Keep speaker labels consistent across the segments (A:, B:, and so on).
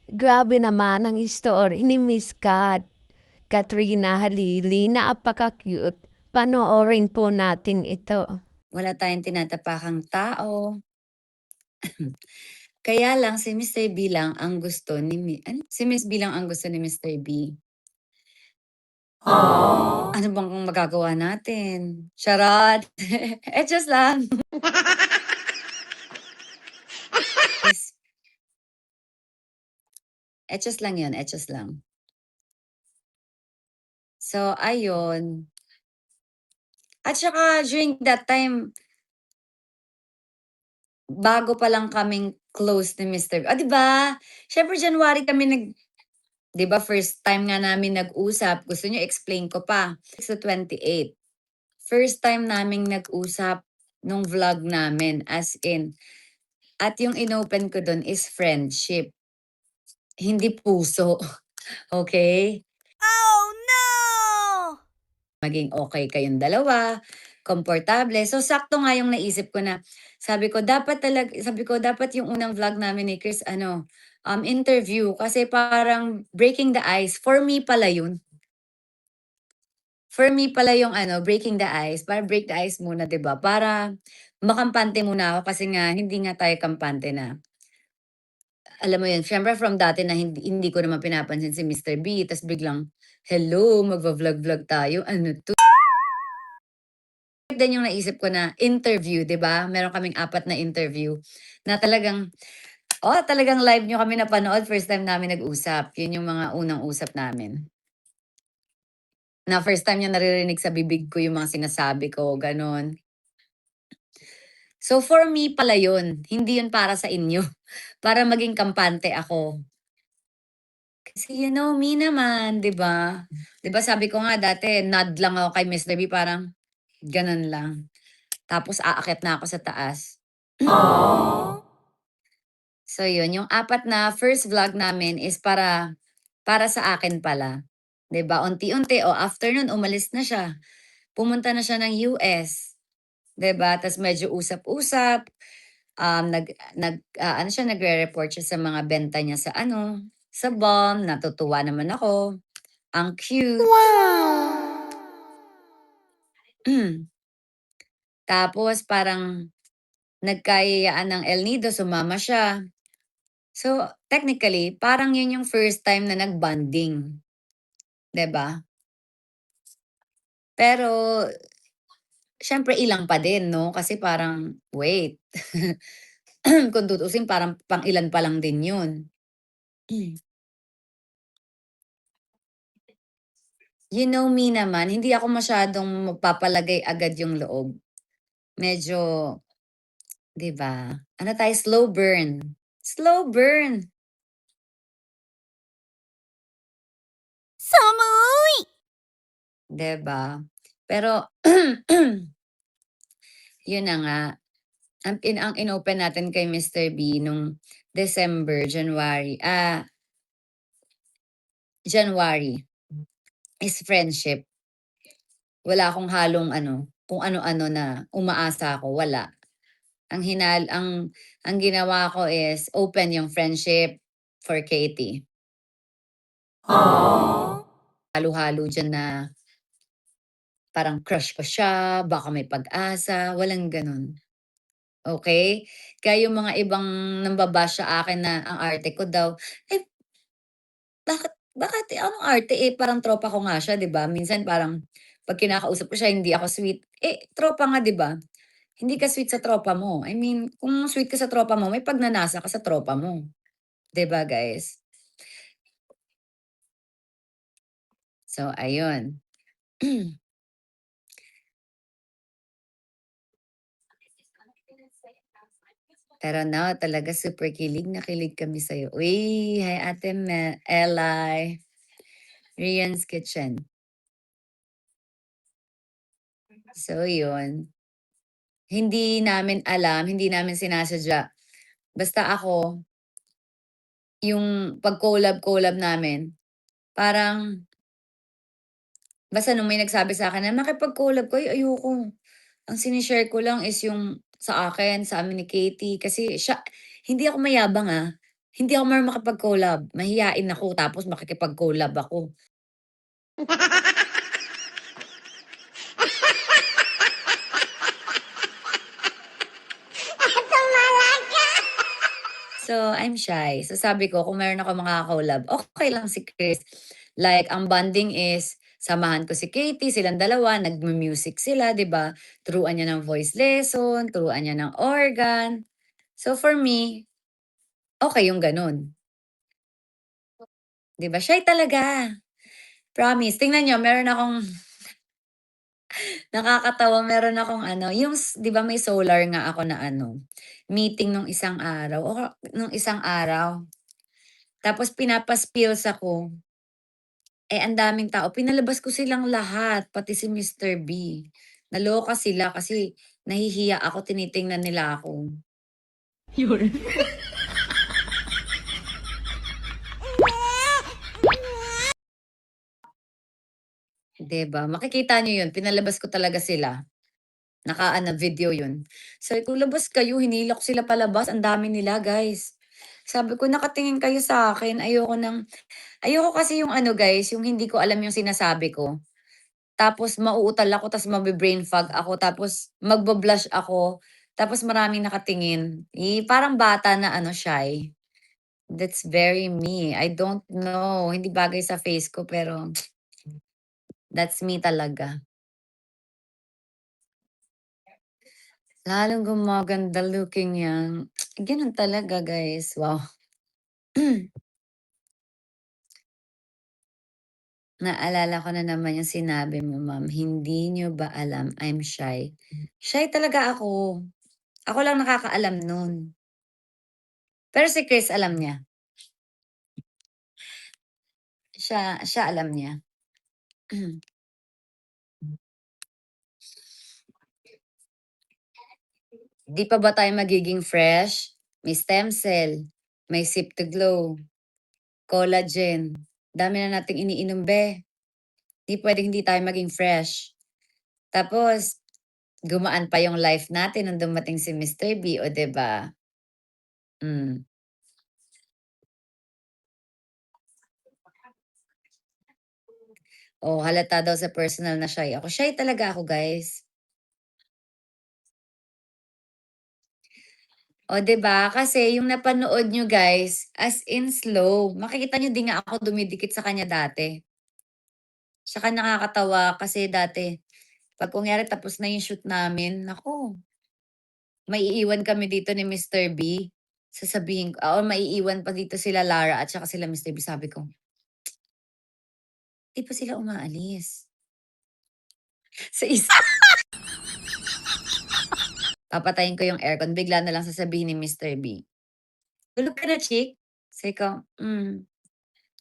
A: Grabe naman ang story ni Miss Katrina Halili, napaka-cute. Panoorin po natin ito.
B: Wala tayong tinatapakang tao. Kaya lang si Mr. B lang ang gusto ni si Miss B lang ang gusto ni Mr. B. Ano bang magagawa natin? Charot! Just lang. Yes. Just lang yun, just lang. So, ayun. At saka during that time, bago pa lang kaming close ni Mr. B. 'Di ba? Siyempre January kami 'di ba first time nga namin nag-usap. Gusto niyo explain ko pa? Sa 28. First time naming nag-usap nung vlog namin as in. At yung inopen ko dun is friendship. Hindi puso. Okay?
A: Oh no!
B: Maging okay kayong dalawa, komportable. So, sakto nga yung naisip ko na, sabi ko, dapat yung unang vlog namin ni Chris, interview. Kasi parang breaking the ice. For me pala yun. For me pala yung breaking the ice. Para break the ice muna, 'di ba? Para makampante muna ako kasi nga hindi nga tayo kampante na. Alam mo yun, siyempre from dati na hindi ko naman pinapansin si Mr. B, tas biglang, hello, magva-vlog-vlog tayo, ano 'to? Din yung naisip ko na interview, 'di ba? Meron kaming 4 na interview na talagang live niyo kami napanood, first time namin nag-usap. Yun yung mga unang usap namin. Na first time niya naririnig sa bibig ko yung mga sinasabi ko, gano'n. So for me pala yun, hindi yun para sa inyo, para maging kampante ako. Kasi you know me naman, 'di ba? 'Di ba sabi ko nga dati nod lang ako kay Miss Debbie, parang gano'n lang. Tapos aakyat na ako sa taas. So yun, yung 4 na first vlog namin is para sa akin pala. 'Di ba, unti-unti, after nun umalis na siya. Pumunta na siya ng US, 'di ba? Tas medyo usap-usap, ano siya, nagre-report siya sa mga benta niya sa Balm. Natutuwa naman ako, ang cute.
A: Wow!
B: Tapos parang nagkayayaan ng El Nido, sumama siya. So, technically, parang yun yung first time na nag-bonding, 'di ba? Pero siyempre ilang pa din 'no, kasi parang wait, kung tutuusin parang pang-ilan pa lang din yun. You know me naman, hindi ako masyadong magpapalagay agad yung loob. Medyo, 'di ba, ano tayo, slow burn. Slow burn,
A: Samoy!
B: 'di ba? Pero yun na nga, ang inopen natin kay Mr. B nung January is friendship. Wala akong halong kung ano-ano na umaasa ako, wala. Ang ginawa ko is open yung friendship for Katie. Halo-halo diyan na parang crush ko siya, baka may pag-asa, walang gano'n. Okay? Kaya yung mga ibang namba-bash sa akin na ang arte ko daw, eh, bakit anong arte, parang tropa ko nga siya, 'di ba? Minsan parang 'pag kinakausap ko siya hindi ako sweet, tropa nga, 'di ba? Hindi ka sweet sa tropa mo. I mean, kung sweet ka sa tropa mo, may pagnanasa ka sa tropa mo, 'di ba, guys? So, ayun. Pero now talaga super kilig na kilig kami sa'yo. Uy, hi Ate Eli, Rian's Kitchen. So, yun. Hindi namin alam, hindi namin sinasadya. Basta ako, yung pag-collab-collab namin, parang basta nung may nagsabi sa'kin na makipag-collab kayo, ayoko. Ang sinishare ko lang is yung sa akin, sa amin ni Katie, kasi siya hindi ako mayabang, Hindi ako marunong makipag-collab, mahiyain ako tapos makikipag-collab ako. So, I'm shy. So, sabi ko kung meron akong makaka-collab, okey lang si Chris. Like ang bonding is samahan ko si Katie, silang dalawa nagmu-music sila, 'di ba? Turuan niya ng voice lesson, turuan niya ng organ. So, for me, okey yung gano'n, 'di ba? Shy talaga, promise. Tingnan niyo meron akong nakakatawa, meron akong ano, yung 'di ba may solar nga ako na ano, meeting nung isang araw nung isang araw. Tapos pinapa-spills ako. Eh, ang daming tao, pinalabas ko silang lahat, pati si Mr. B. Naloka sila kasi nahihiya ako, tinitingnan nila ako.
C: Yun.
B: 'Di ba? Makikita niyo 'yun, pinalabas ko talaga sila. Naka-ano, video 'yun. Sabi ko, "Labas kayo." Hinila ko sila palabas, ang dami nila, guys. Sabi ko, "Nakatingin kayo sa akin, ayoko kasi yung ano, guys, yung hindi ko alam yung sinasabi ko. Tapos mauutal ako, tapos mabe-brain fog ako, tapos magba-blush ako, tapos maraming nakatingin." Parang bata na ano, shy. That's very me. I don't know, hindi bagay sa face ko pero that's me talaga. Lalong gumaganda looking yang gano'n talaga, guys, wow. Naalala ko na naman yung sinabi mo, ma'am, "Hindi niyo ba alam I'm shy?" Shy talaga ako. Ako lang nakakaalam nun. Pero si Chris alam niya. Siya alam niya. 'Di pa ba tayo magiging fresh? May stem cell, may Sip to Glow, collagen, dami na nating iniinom, 'Di puwedeng hindi tayo maging fresh. Tapos gumaan pa yung life natin nung dumating si Mr. B, o 'di ba? Hmm. Oh, halata daw sa personal na shy ako. Shy talaga ako, guys. O 'di ba? Kasi yung napanood niyo, guys, as in slow. Makikita niyo 'di nga ako dumidikit sa kanya dati. Tsaka nakakatawa kasi dati 'pag kunyari tapos na yung shoot namin, naku, maiiwan kami dito ni Mr. B. Sasabihin ko oo, maiiwan pa dito sila Lara at saka sila Mr. B. Sabi ko, "Di pa sila umaalis?" Sa isa papatayin ko yung aircon, bigla na lang sasabihin ni Mr. B, "Tulog ka na, chick?" Sabi ko,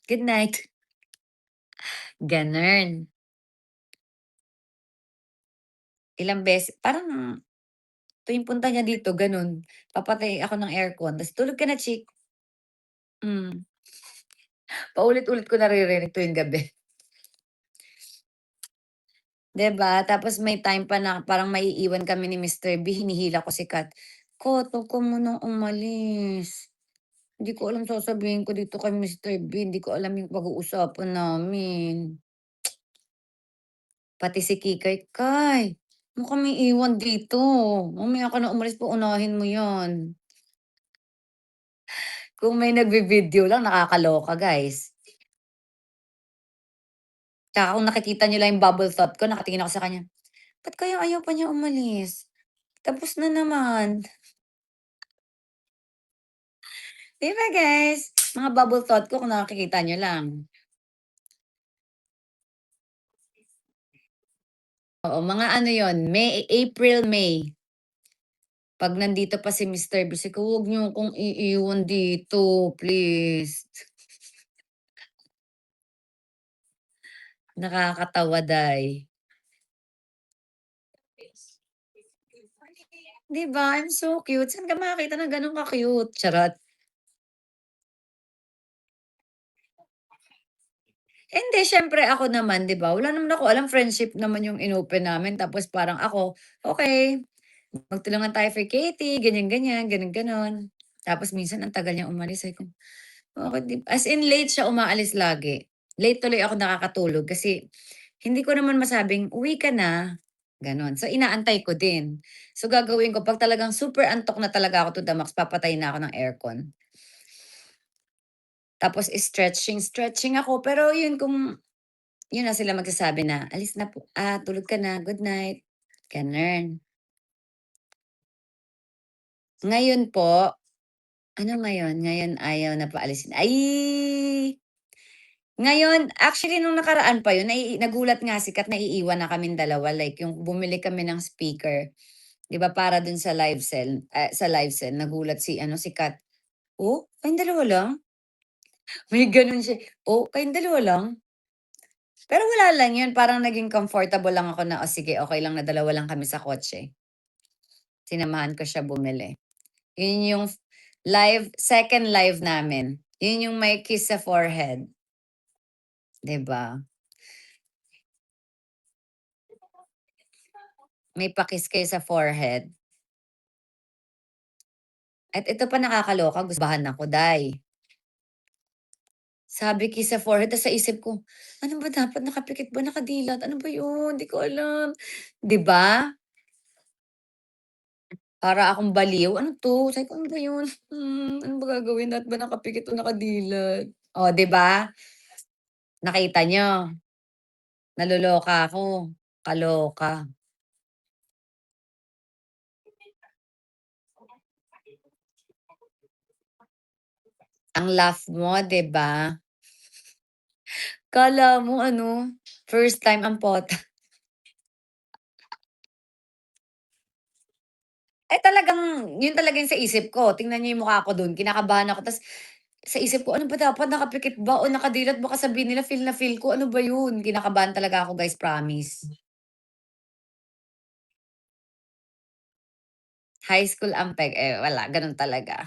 B: good night." Gano'n. Ilang parang tuwing punta niya dito gano'n, papatay ako ng aircon ta's, "Tulog ka na, chick." Hmm, paulit-ulit ko naririnig tuwing gabi. 'Di ba? Tapos may time pa na parang maiiwan kami ni Mr. B, hinihila ko si Kat, "Kat, huwag ka munang umalis. Hindi ko alam sasabihin ko dito kay Mr. B, hindi ko alam yung pag-uusapan namin." Pati si Kikay, "Kay, huwag mo kaming iwan dito. Mamaya ka na umalis, paunahin mo 'yan." Kung may nagvi-video lang nakakaloka, guys. Tsaka kung nakikita niyo lang yung bubble thought ko, nakatingin ako sa kanya, "Ba't kaya ayaw pa niya umalis? Tapos na naman." 'Di ba, guys? Mga bubble thought ko kung nakikita niyo lang. Oo, mga ano yon, April, May. 'Pag nandito pa si Mr. B, sabi ko, "Huwag niyo akong iiwan dito, please." Nakakatawa, day. 'Di ba, I'm so cute. Saan ka makakita ng gano'n ka-cute? Charot. Hindi, siyempre ako naman, 'di ba, wala naman ako alam, friendship naman yung inopen namin tapos parang ako, "Okey, magtulungan tayo for Katie," ganyan, ganyan, gano'n, gano'n. Tapos minsan ang tagal niyang umalis, sabi ko, "Bakit as in late siya umaalis lagi. Late tuloy ako nakakatulog kasi hindi ko naman masabing, "Uwi ka na." Gano'n. So, inaantay ko din. So, gagawin ko 'pag talagang super antok na talaga ako to the max, papatayin na ako ng aircon. Tapos stretching ako. Pero yun kung yun na sila magsasabi na, "Alis na po, tulog ka na, good night." Gano'n. Ngayon po, ano ngayon? Ngayon ayaw na paalisin. Ay! Ngayon, actually nung nakaraan pa yun nagulat nga si Kat, naiiwan na kaming dalawa, like yung bumili kami ng speaker, 'di ba, para dun sa live sell nagulat si ano, si Kat, "Oh, kayong dalawa lang?" May gano'n siya, "Oh, kayong dalawa lang?" Pero wala lang yun, parang naging comfortable lang ako na, "O sige, okey lang na dalawa lang kami sa kotse." Sinamahan ko siya bumili. Yun yung second live namin. Yun yung may kiss sa forehead, 'di ba? May pa-kiss kayo sa forehead. At ito pa nakakaloka, gustuhan ako, day. Sabi kiss sa forehead, tas sa isip ko, ano ba dapat nakapikit ba, nakadilat, ano ba yun? Di ko alam. 'Di ba? Para akong baliw, ano 'to? Sabi ko, ano ba yun? Ano ba gagawin? Dapat ba nakapikit o nakadilat? Oh, 'di ba? Nakita niyo, naloloka ako, kaloka. Ang laugh mo, 'di ba? Akala mo ano, first time ang pota. Eh, talagang yun talaga yung sa isip ko. Tingnan niyo yung mukha ko dun, kinakabahan ako, ta's sa isip ko, ano ba dapat, nakapikit ba o nakadilat, baka sabihin nila feel na feel ko, ano ba yun? Kinakabahan talaga ako, guys, promise. High school ang peg, eh, wala, ganun talaga.